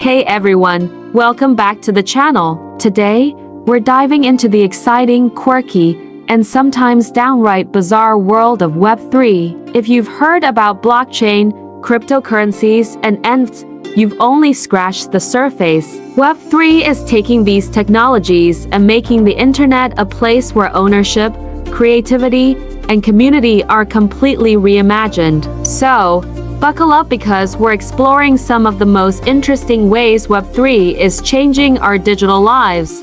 Hey everyone, welcome back to the channel. Today, we're diving into the exciting, quirky, and sometimes downright bizarre world of Web3. If you've heard about blockchain, cryptocurrencies, and NFTs, you've only scratched the surface. Web3 is taking these technologies and making the internet a place where ownership, creativity, and community are completely reimagined. So, buckle up because we're exploring some of the most interesting ways Web3 is changing our digital lives.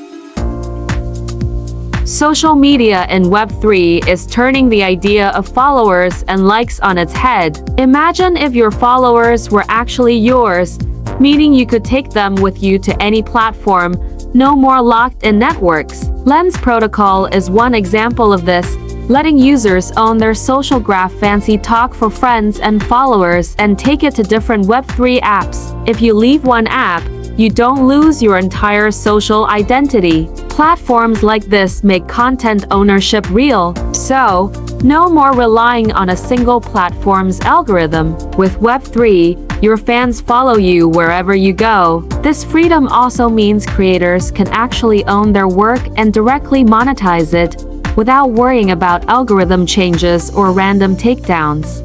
Social media in Web3 is turning the idea of followers and likes on its head. Imagine if your followers were actually yours, meaning you could take them with you to any platform, no more locked-in networks. Lens Protocol is one example of this, letting users own their social graph, fancy talk for friends and followers, and take it to different Web3 apps. If you leave one app, you don't lose your entire social identity. Platforms like this make content ownership real, so no more relying on a single platform's algorithm. With Web3, your fans follow you wherever you go. This freedom also means creators can actually own their work and directly monetize it, without worrying about algorithm changes or random takedowns.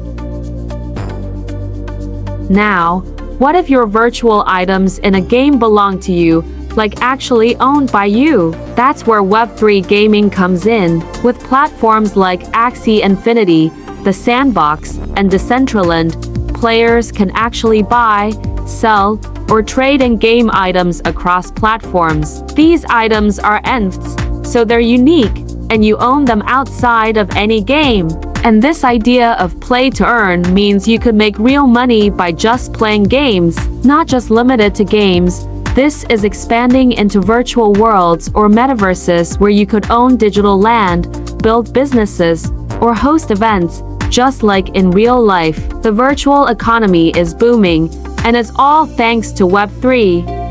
Now, what if your virtual items in a game belong to you, like actually owned by you? That's where Web3 gaming comes in. With platforms like Axie Infinity, The Sandbox, and Decentraland, players can actually buy, sell, or trade in-game items across platforms. These items are NFTs, so they're unique, and you own them outside of any game. And this idea of play to earn means you could make real money by just playing games, not just limited to games. This is expanding into virtual worlds or metaverses where you could own digital land, build businesses, or host events, just like in real life. The virtual economy is booming, and it's all thanks to Web3.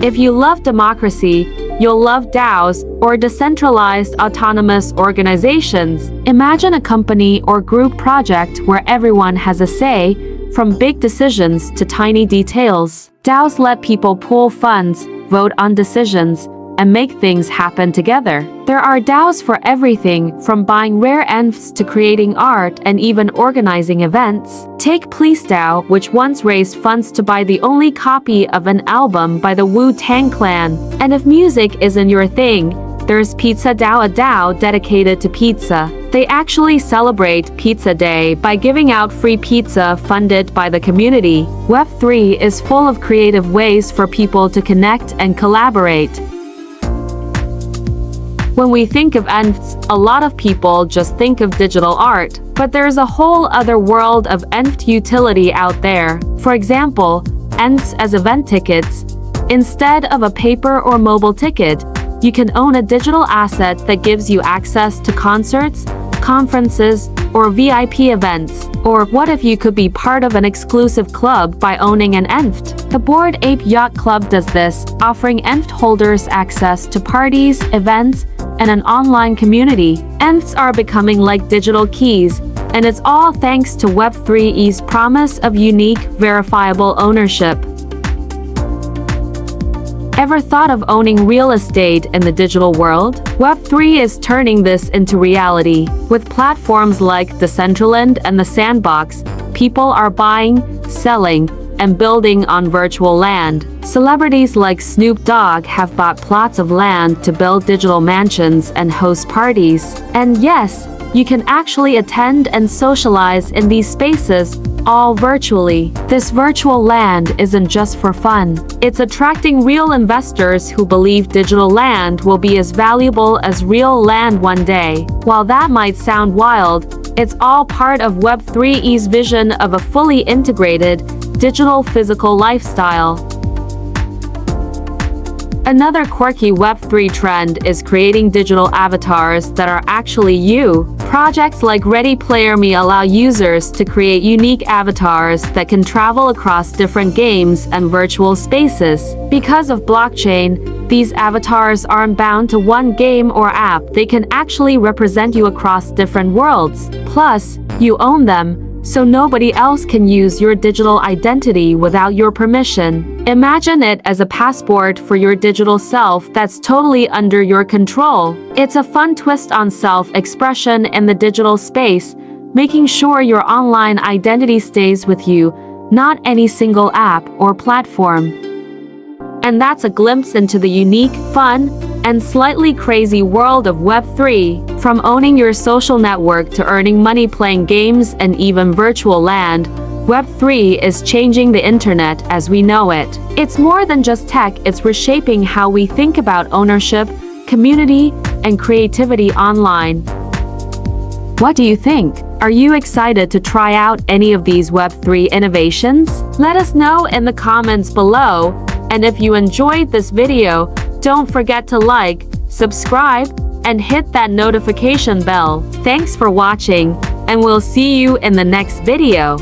If you love democracy, you'll love DAOs, or decentralized autonomous organizations. Imagine a company or group project where everyone has a say, from big decisions to tiny details. DAOs let people pool funds, vote on decisions, and make things happen together. There are DAOs for everything, from buying rare NFTs to creating art and even organizing events. Take Please DAO, which once raised funds to buy the only copy of an album by the Wu-Tang Clan. And if music isn't your thing, there's Pizza DAO, a DAO dedicated to pizza. They actually celebrate Pizza Day by giving out free pizza funded by the community. Web3 is full of creative ways for people to connect and collaborate. When we think of NFTs, a lot of people just think of digital art, but there's a whole other world of NFT utility out there. For example, NFTs as event tickets. Instead of a paper or mobile ticket, you can own a digital asset that gives you access to concerts, conferences, or VIP events. Or what if you could be part of an exclusive club by owning an NFT? The Bored Ape Yacht Club does this, offering NFT holders access to parties, events, and an online community. NFTs are becoming like digital keys, and it's all thanks to Web3's promise of unique, verifiable ownership. Ever thought of owning real estate in the digital world? Web3 is turning this into reality. With platforms like Decentraland and The Sandbox, people are buying, selling, and building on virtual land. Celebrities like Snoop Dogg have bought plots of land to build digital mansions and host parties. And yes, you can actually attend and socialize in these spaces, all virtually. This virtual land isn't just for fun. It's attracting real investors who believe digital land will be as valuable as real land one day. While that might sound wild, it's all part of Web3's vision of a fully integrated, digital physical lifestyle. Another quirky Web3 trend is creating digital avatars that are actually you. Projects like Ready Player Me allow users to create unique avatars that can travel across different games and virtual spaces. Because of blockchain, these avatars aren't bound to one game or app. They can actually represent you across different worlds. Plus, you own them, so nobody else can use your digital identity without your permission. Imagine it as a passport for your digital self that's totally under your control. It's a fun twist on self-expression in the digital space, making sure your online identity stays with you, not any single app or platform. And that's a glimpse into the unique, fun, and slightly crazy world of Web3. From owning your social network to earning money playing games and even virtual land, Web3 is changing the internet as we know it. It's more than just tech, it's reshaping how we think about ownership, community, and creativity online. What do you think? Are you excited to try out any of these Web3 innovations? Let us know in the comments below, and if you enjoyed this video, don't forget to like, subscribe, and hit that notification bell. Thanks for watching, and we'll see you in the next video.